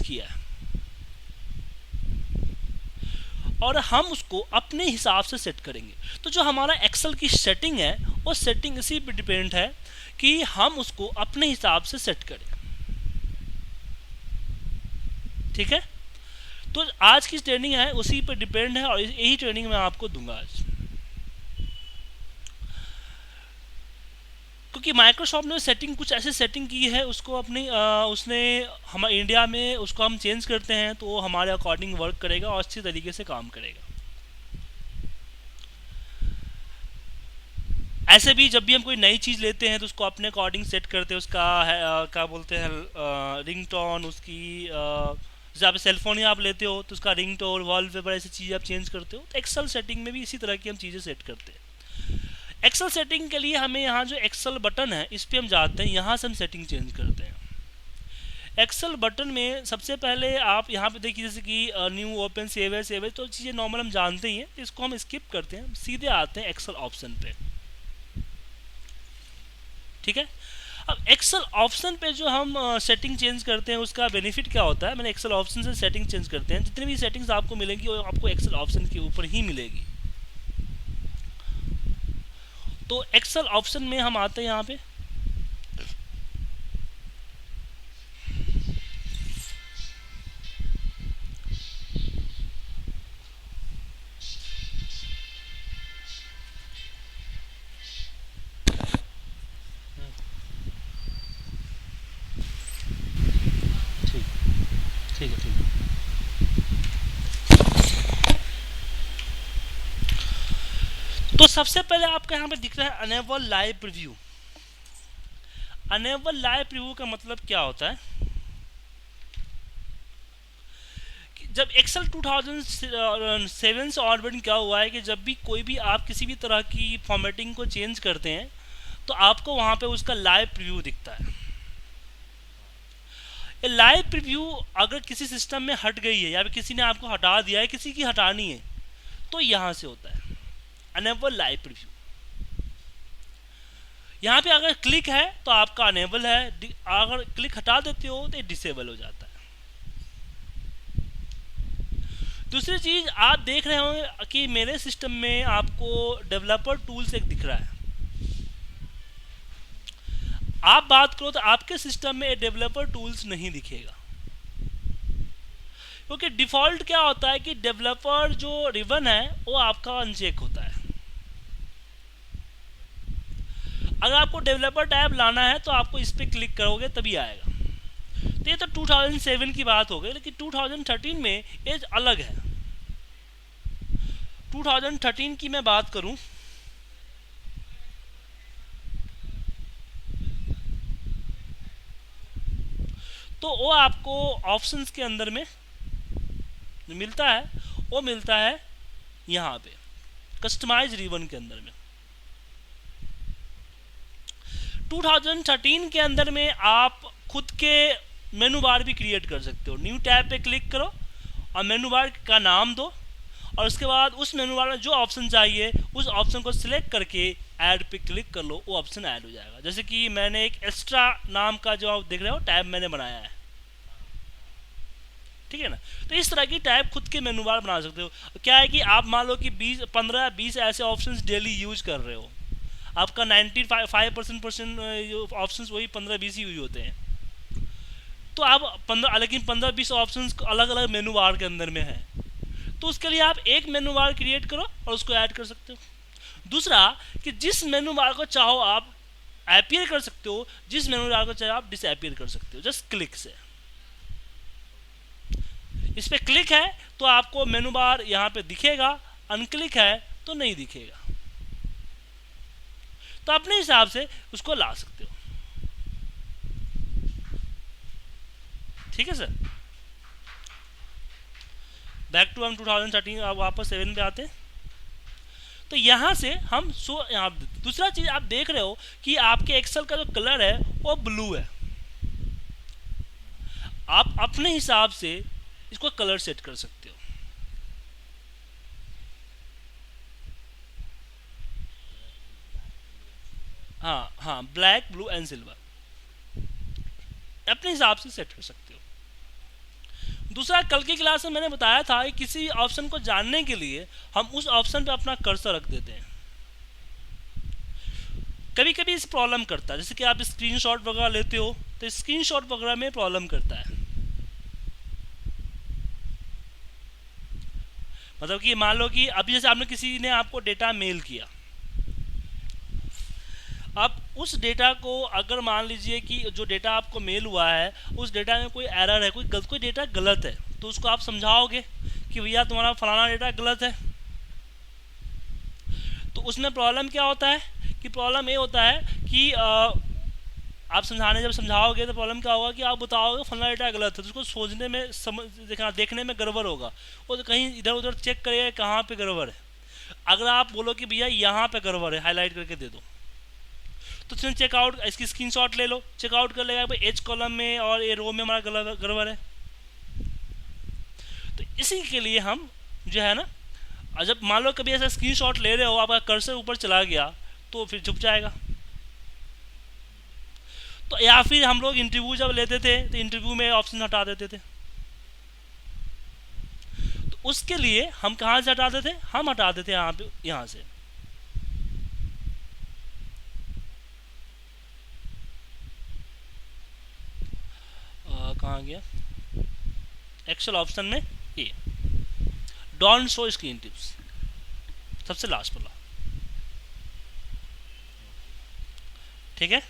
किया है और हम उसको अपने हिसाब से सेट करेंगे। तो जो हमारा एक्सेल की सेटिंग है वो सेटिंग इसी पे डिपेंड है कि हम उसको अपने हिसाब से सेट करें। ठीक है, तो आज की ट्रेनिंग है उसी पे डिपेंड है और यही ट्रेनिंग मैं आपको दूंगा आज, क्योंकि माइक्रोसॉफ्ट ने सेटिंग कुछ ऐसे सेटिंग की है उसको अपनी उसने हम इंडिया में उसको हम चेंज करते हैं तो वो हमारे अकॉर्डिंग वर्क करेगा और अच्छी तरीके से काम करेगा। ऐसे भी जब भी हम कोई नई चीज़ लेते हैं तो उसको अपने अकॉर्डिंग सेट करते हैं, उसका है क्या बोलते हैं रिंग टोन उसकी जैसे आप सेलफोन ही आप लेते हो तो उसका रिंग टोन वॉलपेपर ऐसी चीज़ें आप चेंज करते हो। तो एक्सेल सेटिंग में भी इसी तरह की हम चीज़ें सेट करते हैं। एक्सेल सेटिंग के लिए हमें यहाँ जो एक्सेल बटन है इस पर हम जाते हैं, यहाँ से हम सेटिंग चेंज करते हैं। एक्सेल बटन में सबसे पहले आप यहाँ पे देखिए जैसे कि न्यू ओपन सेव है तो चीज़ें नॉर्मल हम जानते ही हैं, तो इसको हम स्किप करते हैं, सीधे आते हैं एक्सेल ऑप्शन पे। ठीक है, अब एक्सेल ऑप्शन पे जो हम सेटिंग चेंज करते हैं उसका बेनिफिट क्या होता है। मैंने एक्सेल ऑप्शन से सेटिंग चेंज करते हैं, जितनी भी सेटिंग्स आपको मिलेंगी वो आपको एक्सेल ऑप्शन के ऊपर ही मिलेगी। तो एक्सेल ऑप्शन में हम आते हैं यहाँ पे, ठीक ठीक है, ठीक है। तो सबसे पहले आपका यहाँ पे दिख रहा है enable live preview. Enable live preview का मतलब क्या होता है कि जब एक्सेल 2007 से ऑनवर्ड क्या हुआ है कि जब भी कोई भी आप किसी भी तरह की फॉर्मेटिंग को चेंज करते हैं तो आपको वहाँ पे उसका लाइव प्रीव्यू दिखता है। ये लाइव प्रीव्यू अगर किसी सिस्टम में हट गई है या फिर किसी ने आपको हटा दिया है, किसी की हटानी है, तो यहाँ से होता है अनेबल लाइव प्रीव्यू। यहाँ पे अगर क्लिक है तो आपका अनेबल है, अगर क्लिक हटा देते हो तो ये डिसेबल हो जाता है। दूसरी चीज आप देख रहे होंगे कि मेरे सिस्टम में आपको डेवलपर टूल्स एक दिख रहा है। आप बात करो तो आपके सिस्टम में डेवलपर टूल्स नहीं दिखेगा, क्योंकि डिफॉल्ट क्या होता है कि डेवलपर जो रिबन है वो आपका अनचेक होता है। अगर आपको डेवलपर टैब लाना है तो आपको इस पर क्लिक करोगे तभी आएगा। तो ये तो 2007 की बात हो गई, लेकिन 2013 में एज अलग है। 2013 की मैं बात करूं तो वो आपको ऑप्शंस के अंदर में जो मिलता है वो मिलता है यहाँ पे कस्टमाइज रिबन के अंदर में। 2013 के अंदर में आप खुद के मेनू बार भी क्रिएट कर सकते हो। न्यू टैब पे क्लिक करो और मेनू बार का नाम दो और उसके बाद उस मेनू बार में जो ऑप्शन चाहिए उस ऑप्शन को सिलेक्ट करके ऐड पे क्लिक कर लो, वो ऑप्शन ऐड हो जाएगा। जैसे कि मैंने एक एक्स्ट्रा नाम का जो आप देख रहे हो टैब मैंने बनाया है, ठीक है ना। तो इस तरह की टैब खुद के मेनू बार बना सकते हो। क्या है कि आप मान लो कि 15-20 ऐसे ऑप्शंस डेली यूज कर रहे हो, आपका 95% ऑप्शंस वही 15-20 ही यूज होते हैं, तो आप 15 लेकिन 15-20 ऑप्शंस अलग अलग मेनू बार के अंदर में है, तो उसके लिए आप एक मेनू बार क्रिएट करो और उसको ऐड कर सकते हो। दूसरा कि जिस मेनू बार को चाहो आप अपीयर कर सकते हो, जिस मेनू बार को चाहो आप डिसअपीयर कर सकते हो जस्ट क्लिक से। इस पर क्लिक है तो आपको मेनू बार यहाँ पे दिखेगा, अनक्लिक है तो नहीं दिखेगा। तो अपने हिसाब से उसको ला सकते हो। ठीक है सर, बैक टू हम 2013 आप वापस 7 पे आते हैं। तो यहाँ से हम यहाँ दूसरा चीज आप देख रहे हो कि आपके एक्सेल का जो कलर है वो ब्लू है। आप अपने हिसाब से इसको कलर सेट कर सकते हो। हाँ हाँ, ब्लैक ब्लू एंड सिल्वर अपने हिसाब से सेट कर सकते हो। दूसरा, कल की क्लास में मैंने बताया था कि किसी ऑप्शन को जानने के लिए हम उस ऑप्शन पे अपना कर्सर रख देते हैं। कभी कभी इस प्रॉब्लम करता है, जैसे कि आप स्क्रीनशॉट वगैरह लेते हो तो स्क्रीनशॉट वगैरह में प्रॉब्लम करता है। मतलब कि मान लो कि अभी जैसे आपने किसी ने आपको डेटा मेल किया, अब उस डेटा को अगर मान लीजिए कि जो डेटा आपको मेल हुआ है उस डेटा में कोई एरर है, कोई डेटा गलत है, तो उसको आप समझाओगे कि भैया तुम्हारा फलाना डेटा गलत है। तो उसमें प्रॉब्लम क्या होता है कि प्रॉब्लम ये होता है कि आप जब समझाओगे तो प्रॉब्लम क्या होगा कि आप बताओगे फलाना डेटा गलत है, तो उसको सोचने में देखने में गड़बड़ होगा, वो तो कहीं इधर उधर चेक करेगा कहाँ पे गड़बड़ है। अगर आप बोलो कि भैया यहाँ पे गड़बड़ है, हाईलाइट करके दे दो, तो तुम चेकआउट इसकी स्क्रीनशॉट ले लो, चेकआउट कर लेगा भाई एच कॉलम में और ये रो में हमारा गड़बड़ है। तो इसी के लिए हम जो है ना, जब मान लो कभी ऐसा स्क्रीनशॉट ले रहे हो, आपका कर्सर ऊपर चला गया तो फिर छुप जाएगा। तो या फिर हम लोग इंटरव्यू जब लेते थे तो इंटरव्यू में ऑप्शन हटा देते थे, तो उसके लिए हम कहाँ से हटाते थे, हम हटाते थे यहाँ से। कहाँ गया, एक्सेल ऑप्शन में ये डोंट शो स्क्रीन टिप्स, सबसे लास्ट वाला, ठीक है।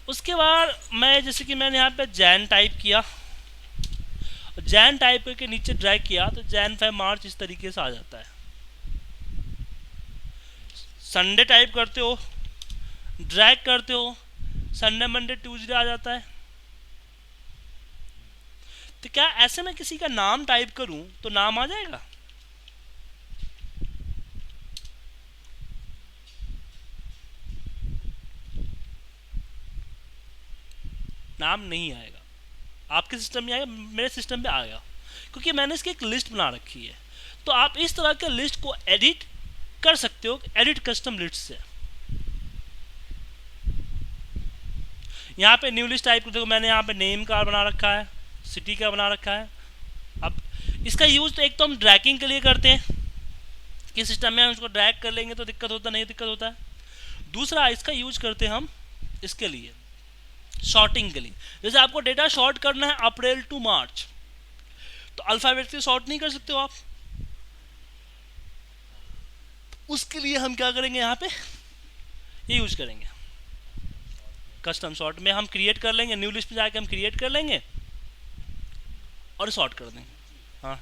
उसके बाद मैं जैसे कि मैंने यहाँ पे जैन टाइप किया, जैन टाइप करके नीचे ड्रैग किया तो जैन 5 मार्च इस तरीके से आ जाता है। संडे टाइप करते हो, ड्रैग करते हो, संडे मंडे ट्यूसडे आ जाता है। तो क्या ऐसे में किसी का नाम टाइप करूं तो नाम आ जाएगा? नाम नहीं आएगा, आपके सिस्टम में आएगा, मेरे सिस्टम में आएगा, क्योंकि मैंने इसकी एक लिस्ट बना रखी है। तो आप इस तरह के लिस्ट को एडिट कर सकते हो, एडिट कस्टम लिस्ट से। यहाँ पे न्यू लिस्ट टाइप देखो, मैंने यहाँ पे नेम का बना रखा है, सिटी का बना रखा है। अब इसका यूज तो एक तो हम ड्रैगिंग के लिए करते हैं कि सिस्टम में हम उसको ड्रैग कर लेंगे तो दिक्कत होता नहीं, दिक्कत होता है। दूसरा इसका यूज करते हैं हम इसके लिए शॉर्टिंग के लिए। जैसे आपको डेटा शॉर्ट करना है अप्रैल टू मार्च, तो अल्फाबेट से शॉर्ट नहीं कर सकते हो आप, उसके लिए हम क्या करेंगे, यहाँ पे ये यूज करेंगे कस्टम शॉर्ट में। हम क्रिएट कर लेंगे, न्यू लिस्ट में जाके हम क्रिएट कर लेंगे और शॉर्ट कर देंगे। हाँ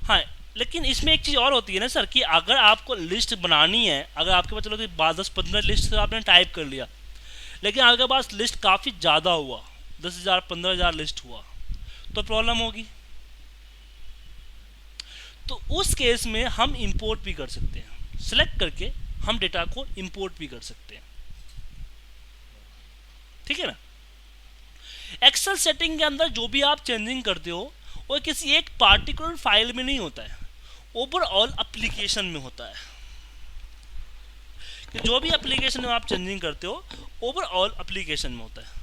हाँ, लेकिन इसमें एक चीज़ और होती है ना सर, कि अगर आपको लिस्ट बनानी है, अगर आपके पास चलो कि 10-15 लिस्ट आपने टाइप कर लिया, लेकिन आपके पास लिस्ट काफ़ी ज़्यादा हुआ, 10,000 15,000 लिस्ट हुआ, तो प्रॉब्लम होगी। तो उस केस में हम इंपोर्ट भी कर सकते हैं, सिलेक्ट करके हम डेटा को इंपोर्ट भी कर सकते हैं, ठीक है ना। एक्सेल सेटिंग के अंदर जो भी आप चेंजिंग करते हो वो किसी एक पार्टिकुलर फाइल में नहीं होता है, ओवरऑल एप्लीकेशन में होता है। कि जो भी एप्लीकेशन में आप चेंजिंग करते हो ओवरऑल एप्लीकेशन में होता है।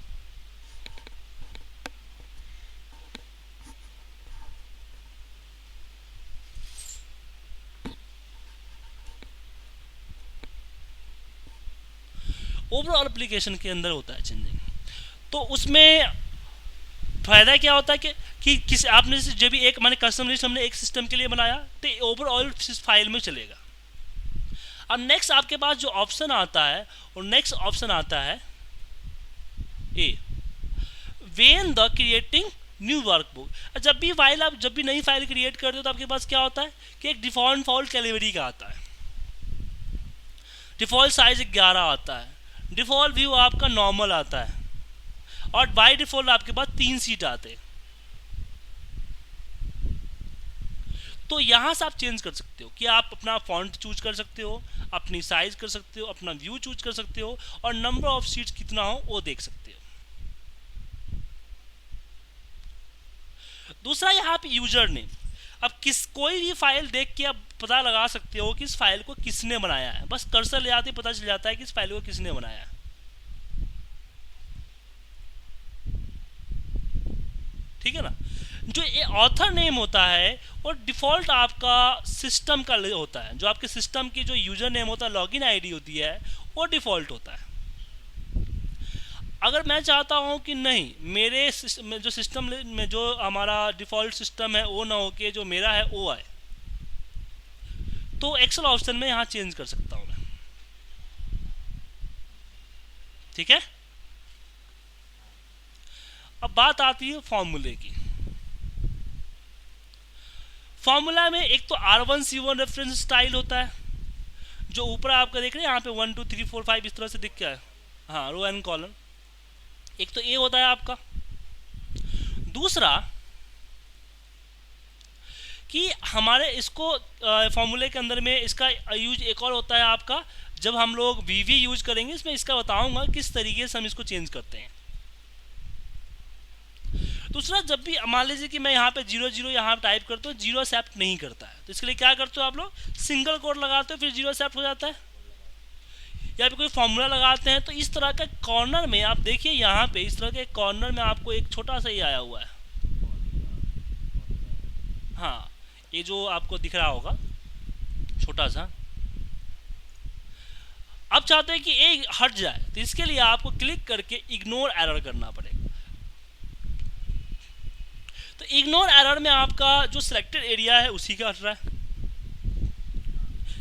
ओवरऑल एप्लीकेशन के अंदर होता है चेंजिंग। तो उसमें फायदा क्या होता है कि किस आपने जो भी एक माने कस्टम लिस्ट हमने एक सिस्टम के लिए बनाया तो ओवरऑल फाइल में चलेगा। अब नेक्स्ट आपके पास जो ऑप्शन आता है, और नेक्स्ट ऑप्शन आता है a when the creating new workbook. जब भी नई फाइल क्रिएट करते हो तो आपके पास क्या होता है कि एक डिफॉल्ट कैटेगरी का आता है, डिफॉल्ट साइज 11 आता है, डिफॉल्ट व्यू आपका नॉर्मल आता है, और बाय डिफॉल्ट आपके पास 3 सीट आते हैं। तो यहाँ से आप चेंज कर सकते हो कि आप अपना फॉन्ट चूज कर सकते हो, अपनी साइज कर सकते हो, अपना व्यू चूज कर सकते हो, और नंबर ऑफ सीट्स कितना हो वो देख सकते हो। दूसरा यहाँ पे यूजर नेम। अब कोई भी फाइल देख के आप पता लगा सकते हो कि इस फाइल को किसने बनाया है, बस कर्सर ले आते पता चल जाता है कि इस फाइल को किसने बनाया है। ठीक है ना। जो ये ऑथर नेम होता है वो डिफ़ॉल्ट आपका सिस्टम का होता है, जो आपके सिस्टम की जो यूज़र नेम होता है, लॉगिन आईडी होती है, वो डिफ़ॉल्ट होता है। अगर मैं चाहता हूँ कि नहीं, मेरे जो सिस्टम में जो हमारा डिफ़ॉल्ट सिस्टम है वो ना हो के जो मेरा है वो आए, तो एक्सेल ऑप्शन में यहाँ चेंज कर सकता हूँ मैं। ठीक है। अब बात आती है फॉर्मूले की। फॉर्मूला में एक तो R1C1 रेफरेंस स्टाइल होता है, जो ऊपर आपका देख रहे हैं यहाँ पे 1 2 3 4 5 इस तरह से दिख क्या है, हाँ, रो एंड कॉलम। एक तो ये होता है आपका। दूसरा कि हमारे इसको फॉर्मूले के अंदर में इसका यूज एक और होता है आपका, जब हम लोग वीवी यूज करेंगे, इसमें इसका बताऊंगा किस तरीके से हम इसको चेंज करते हैं। दूसरा, जब भी मान लीजिए कि मैं यहाँ पे 00 यहाँ टाइप करता हूँ, 0 एक्सेप्ट नहीं करता है, तो इसके लिए क्या करते हो आप लोग, सिंगल कोड लगाते हो, फिर 0 एक्सेप्ट हो जाता है। या फिर कोई फॉर्मूला लगाते हैं, तो इस तरह का कॉर्नर में आप देखिए, यहाँ पे इस तरह के कॉर्नर में आपको एक छोटा सा ही आया हुआ है, हाँ, ये जो आपको दिख रहा होगा छोटा सा। अब चाहते हैं कि ये हट जाए, तो इसके लिए आपको क्लिक करके इग्नोर एरर करना पड़ेगा। तो इग्नोर एरर में आपका जो सिलेक्टेड एरिया है उसी का हट रहा है।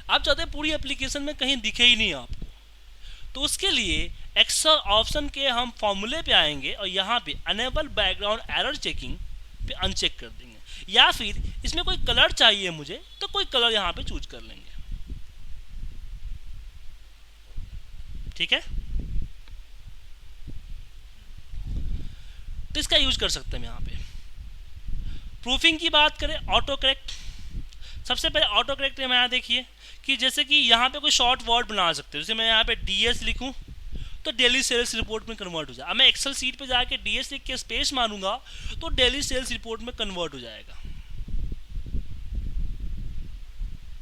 आप चाहते हैं पूरी एप्लीकेशन में कहीं दिखे ही नहीं आपको, तो उसके लिए एक्सेल ऑप्शन के हम फॉर्मूले पे आएंगे और यहाँ पे अनेबल बैकग्राउंड एरर चेकिंग पे अनचेक कर देंगे, या फिर इसमें कोई कलर चाहिए मुझे तो कोई कलर यहाँ पे चूज कर लेंगे। ठीक है, तो इसका यूज कर सकते हैं यहाँ पे। प्रूफिंग की बात करें, ऑटो करेक्ट। सबसे पहले ऑटो करेक्ट में यहाँ देखिए कि जैसे कि यहाँ पे कोई शॉर्ट वर्ड बना सकते हैं, जैसे मैं यहाँ पे DS लिखूँ तो डेली सेल्स रिपोर्ट में कन्वर्ट हो जाए। अब मैं एक्सेल सीट पे जाके DS लिख के स्पेस मारूंगा तो डेली सेल्स रिपोर्ट में कन्वर्ट हो जाएगा।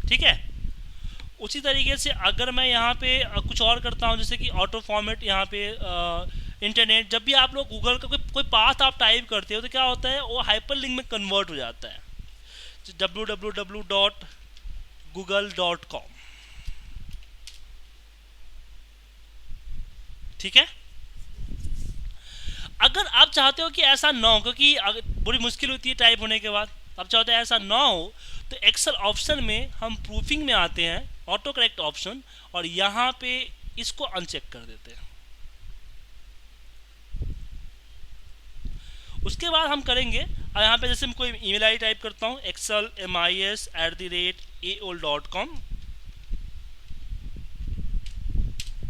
ठीक है। उसी तरीके से अगर मैं यहाँ पे कुछ और करता हूँ, जैसे कि ऑटो फॉर्मेट, यहाँ पे इंटरनेट, जब भी आप लोग गूगल का कोई पाथ आप टाइप करते हो तो क्या होता है, वो हाइपर लिंक में कन्वर्ट हो जाता है, www.google.com। ठीक है। अगर आप चाहते हो कि ऐसा ना हो, क्योंकि बड़ी मुश्किल होती है टाइप होने के बाद, आप चाहते हैं ऐसा ना हो, तो एक्सेल ऑप्शन में हम प्रूफिंग में आते हैं, ऑटो करेक्ट ऑप्शन, और यहाँ पे इसको अनचेक कर देते हैं। उसके बाद हम करेंगे, यहाँ पे जैसे मैं कोई ईमेल आईडी टाइप करता हूँ, excelmis@aol.com,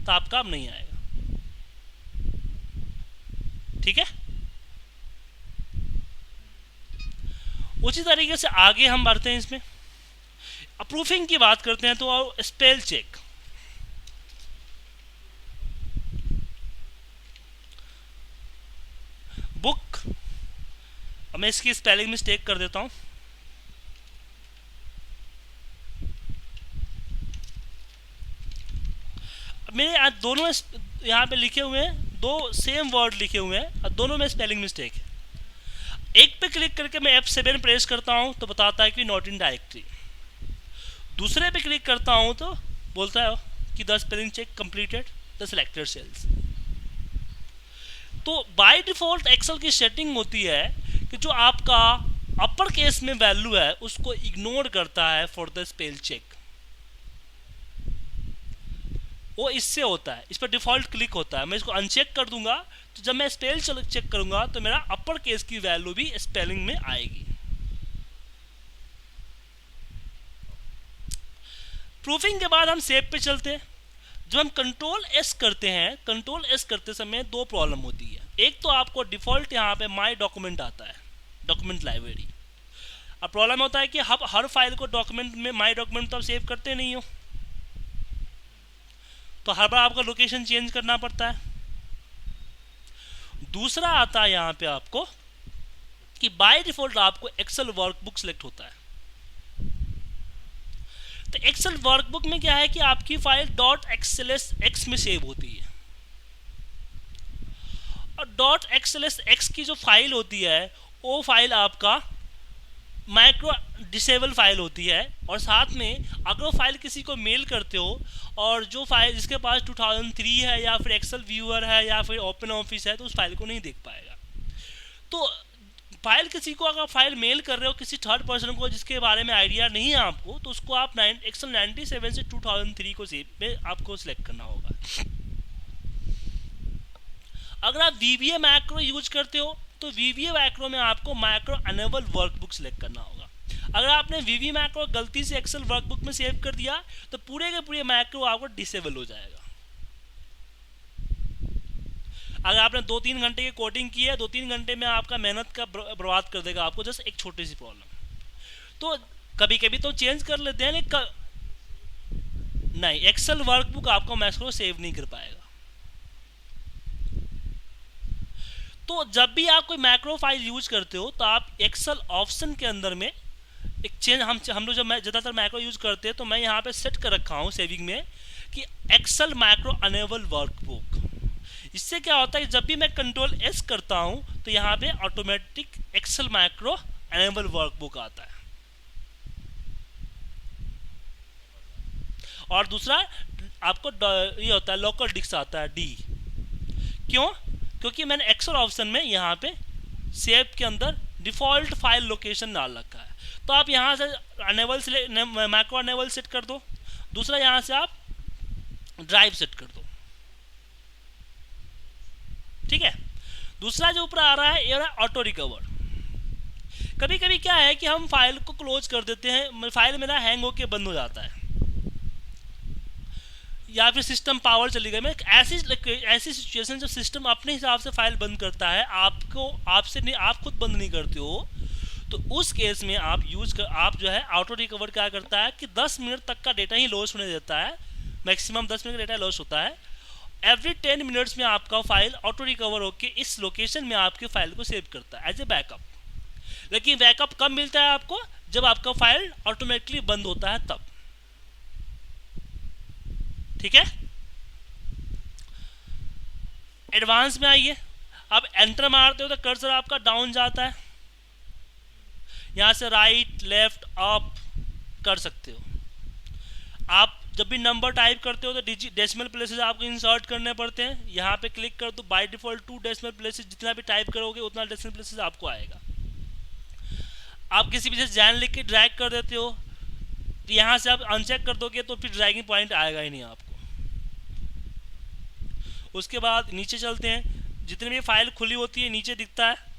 तो आपका अब नहीं आएगा। ठीक है। उसी तरीके से आगे हम बढ़ते हैं इसमें। अप्रूविंग की बात करते हैं तो स्पेल चेक। बुक, अब मैं इसकी स्पेलिंग मिस्टेक कर देता हूं। मेरे दोनों यहाँ पे लिखे हुए हैं, दो सेम वर्ड लिखे हुए हैं और दोनों में स्पेलिंग मिस्टेक है। एक पे क्लिक करके मैं F7 प्रेस करता हूं तो बताता है कि नॉट इन डायरेक्टरी। दूसरे पे क्लिक करता हूं तो बोलता है कि the spelling check completed the selected cells. तो बाय डिफॉल्ट एक्सेल की सेटिंग होती है कि जो आपका अपर केस में वैल्यू है उसको इग्नोर करता है फॉर द स्पेल चेक। वो इससे होता है, इस पर डिफॉल्ट क्लिक होता है। मैं इसको अनचेक कर दूंगा तो जब मैं स्पेल चेक करूंगा तो मेरा अपर केस की वैल्यू भी स्पेलिंग में आएगी। प्रूफिंग के बाद हम सेव पे चलते हैं। जब हम कंट्रोल S करते हैं, कंट्रोल S करते समय दो प्रॉब्लम होती है। एक तो आपको डिफॉल्ट यहाँ पे माई डॉक्यूमेंट आता है, डॉक्यूमेंट लाइब्रेरी। अब प्रॉब्लम होता है कि आप हर फाइल को डॉक्यूमेंट में माई डॉक्यूमेंट तो आप सेव करते नहीं हो, तो हर बार आपका लोकेशन चेंज करना पड़ता है। दूसरा आता है यहाँ पे आपको कि बाय डिफॉल्ट आपको एक्सेल वर्कबुक सेलेक्ट होता है। तो एक्सेल वर्कबुक में क्या है कि आपकी फाइल .xlsx में सेव होती है, और .xlsx की जो फाइल होती है वो फाइल आपका माइक्रो डिसेबल फाइल होती है। और साथ में अगर वो फाइल किसी को मेल करते हो और जो फाइल जिसके पास 2003 है या फिर एक्सेल व्यूअर है या फिर ओपन ऑफिस है तो उस फाइल को नहीं देख पाएगा। तो फाइल किसी को अगर फाइल मेल कर रहे हो किसी थर्ड पर्सन को जिसके बारे में आइडिया नहीं है आपको, तो उसको आप एक्सेल 97 से 2003 को सेव में आपको सिलेक्ट करना होगा। अगर आप VBA मैक्रो यूज करते हो तो VBA मैक्रो में आपको मैक्रो अनेबल वर्कबुक सिलेक्ट करना होगा। अगर आपने VBA मैक्रो गलती से एक्सेल वर्कबुक में सेव कर दिया तो पूरे के पूरे मैक्रो आपको डिसेबल हो जाएगा। अगर आपने 2-3 घंटे की कोडिंग की है, 2-3 घंटे में आपका मेहनत का बर्बाद कर देगा आपको जस्ट एक छोटी सी प्रॉब्लम। तो कभी कभी तो चेंज कर लेते हैं लेकिन नहीं, एक्सेल वर्कबुक आपको मैक्रो सेव नहीं कर पाएगा। तो जब भी आप कोई मैक्रो फाइल यूज करते हो तो आप एक्सेल ऑप्शन के अंदर में एक चेंज हम लोग जब ज़्यादातर मैक्रो यूज करते हैं तो मैं यहाँ पे सेट कर रखा हूँ सेविंग में कि एक्सेल मैक्रो अनेबल वर्कबुक। इससे क्या होता है जब भी मैं Ctrl+S करता हूँ तो यहाँ पे automatic Excel macro enable workbook आता है। और दूसरा आपको ये होता है लोकल डिस्क आता है D। क्यों? क्योंकि मैंने एक्सेल ऑप्शन में यहाँ पे सेव के अंदर डिफॉल्ट फाइल लोकेशन डाल रखा है। तो आप यहाँ से अनेबल मैक्रो अनेबल सेट कर दो, दूसरा यहाँ से आप ड्राइव सेट कर दो, ठीक है। दूसरा जो ऊपर आ रहा है ये रहा ऑटो रिकवर। कभी कभी क्या है कि हम फाइल को क्लोज कर देते हैं, फाइल मेरा हैंग होके बंद हो जाता है या फिर सिस्टम पावर चली गई। मैं ऐसी सिचुएशन जब सिस्टम अपने हिसाब से फाइल बंद करता है, आपसे नहीं, आप खुद बंद नहीं करते हो, तो उस केस में आप जो है ऑटो रिकवर क्या करता है कि 10 मिनट तक का डेटा ही लॉस होने देता है, मैक्सिमम 10 मिनट का डेटा लॉस होता है। एवरी 10 मिनट्स में आपका फाइल ऑटो रिकवर होकर इस लोकेशन में आपके फाइल को सेव करता है एज ए बैकअप। लेकिन बैकअप कब मिलता है आपको? जब आपका फाइल ऑटोमेटिकली बंद होता है तब, ठीक है। एडवांस में आइए, आप एंटर मारते हो तो कर्सर आपका डाउन जाता है, यहां से राइट लेफ्ट अप कर सकते हो। आप जब भी नंबर टाइप करते हो तो डेसिमल प्लेसेस आपको इंसर्ट करने पड़ते हैं, यहाँ पे क्लिक कर दो, बाय डिफॉल्ट 2 डेसिमल प्लेसेस, जितना भी टाइप करोगे उतना डेसिमल प्लेसेस आपको आएगा। आप किसी भी जैन लिख के ड्रैग कर देते हो तो यहाँ से आप अनचेक कर दोगे तो फिर ड्रैगिंग पॉइंट आएगा ही नहीं आपको। उसके बाद नीचे चलते हैं, जितनी भी फाइल खुली होती है नीचे दिखता है।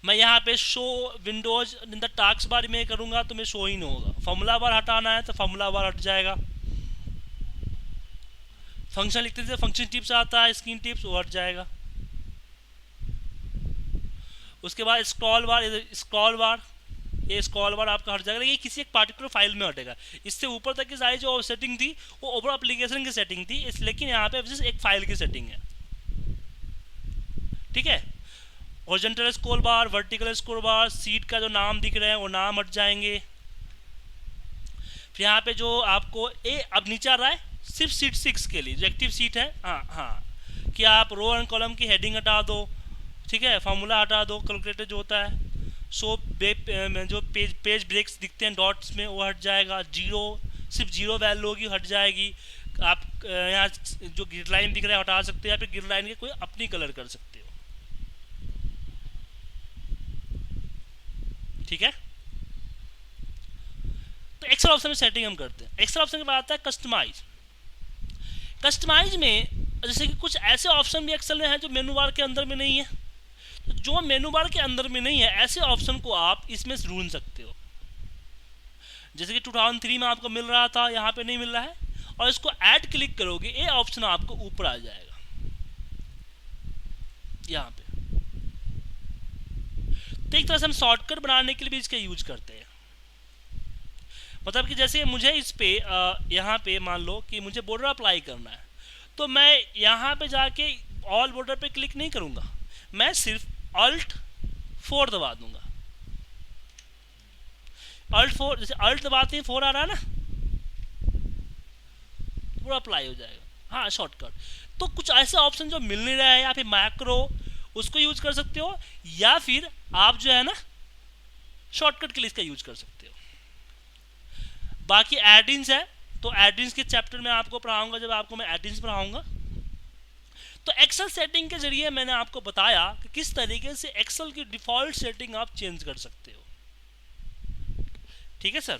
मैं यहाँ पे show Windows in the task bar में करूँगा तो मैं शो ही नहीं होगा। फॉर्मूला बार हटाना है तो फॉर्मूला बार हट जाएगा। फंक्शन लिखते थे फंक्शन टिप्स आता है, स्क्रीन टिप्स वो हट जाएगा। उसके बाद स्क्रॉल बार ये स्क्रॉल बार आपका हट जाएगा, लेकिन ये किसी एक पार्टिकुलर फाइल में हटेगा। इससे ऊपर तक की सारी जो सेटिंग थी वो ओवर एप्लीकेशन की सेटिंग थी, लेकिन यहाँ पे एक फाइल की सेटिंग है, ठीक है। हॉरिजॉन्टल स्क्रॉल बार, वर्टिकल स्क्रॉल बार, सीट का जो नाम दिख रहे हैं वो नाम हट जाएंगे। फिर यहाँ पे जो आपको अब नीचे आ रहा है सिर्फ सीट 6 के लिए जो एक्टिव सीट है, हाँ कि आप रो एंड कॉलम की हेडिंग हटा दो, ठीक है, फार्मूला हटा दो, कैलकुलेटर जो होता है, सो जो पेज ब्रेक्स दिखते हैं डॉट्स में वो हट जाएगा, सिर्फ जीरो वैल्यू होगी हट जाएगी। आप यहाँ जो ग्रिड लाइन दिख रहा है हटा सकते हो, या फिर ग्रिड लाइन के कोई अपनी कलर कर सकते हो, ठीक है। तो एक्सेल ऑप्शन में सेटिंग हम करते हैं। एक्सेल ऑप्शन के बाद आता है कस्टमाइज में जैसे कि कुछ ऐसे ऑप्शन भी एक्सेल में हैं जो मेनू बार के अंदर में नहीं है। तो जो मेनू बार के अंदर में नहीं है ऐसे ऑप्शन को आप इसमें ढूंढ सकते हो। जैसे कि 2003 में आपको मिल रहा था, यहाँ पे नहीं मिल रहा है, और इसको ऐड क्लिक करोगे ये ऑप्शन आपको ऊपर आ जाएगा यहाँ पे। तो एक तरह से हम शॉर्टकट बनाने के लिए भी इसका यूज करते हैं। मतलब कि जैसे मुझे इस पे यहाँ पे मान लो कि मुझे बॉर्डर अप्लाई करना है, तो मैं यहाँ पे जाके ऑल बॉर्डर पे क्लिक नहीं करूँगा, मैं सिर्फ Alt 4 दबा दूंगा। Alt 4 जैसे Alt दबाते हैं 4 आ रहा है ना, पूरा अप्लाई हो जाएगा। हाँ शॉर्टकट। तो कुछ ऐसे ऑप्शन जो मिल नहीं रहा है या फिर मैक्रो उसको यूज कर सकते हो, या फिर आप जो है ना शॉर्टकट के लिए इसका यूज कर सकते हो। बाकी एडिंस है, तो एडिंस के चैप्टर में आपको पढ़ाऊंगा, जब आपको मैं एडिंस पढ़ाऊंगा। तो एक्सेल सेटिंग के जरिए मैंने आपको बताया कि किस तरीके से एक्सेल की डिफॉल्ट सेटिंग आप चेंज कर सकते हो। ठीक है सर।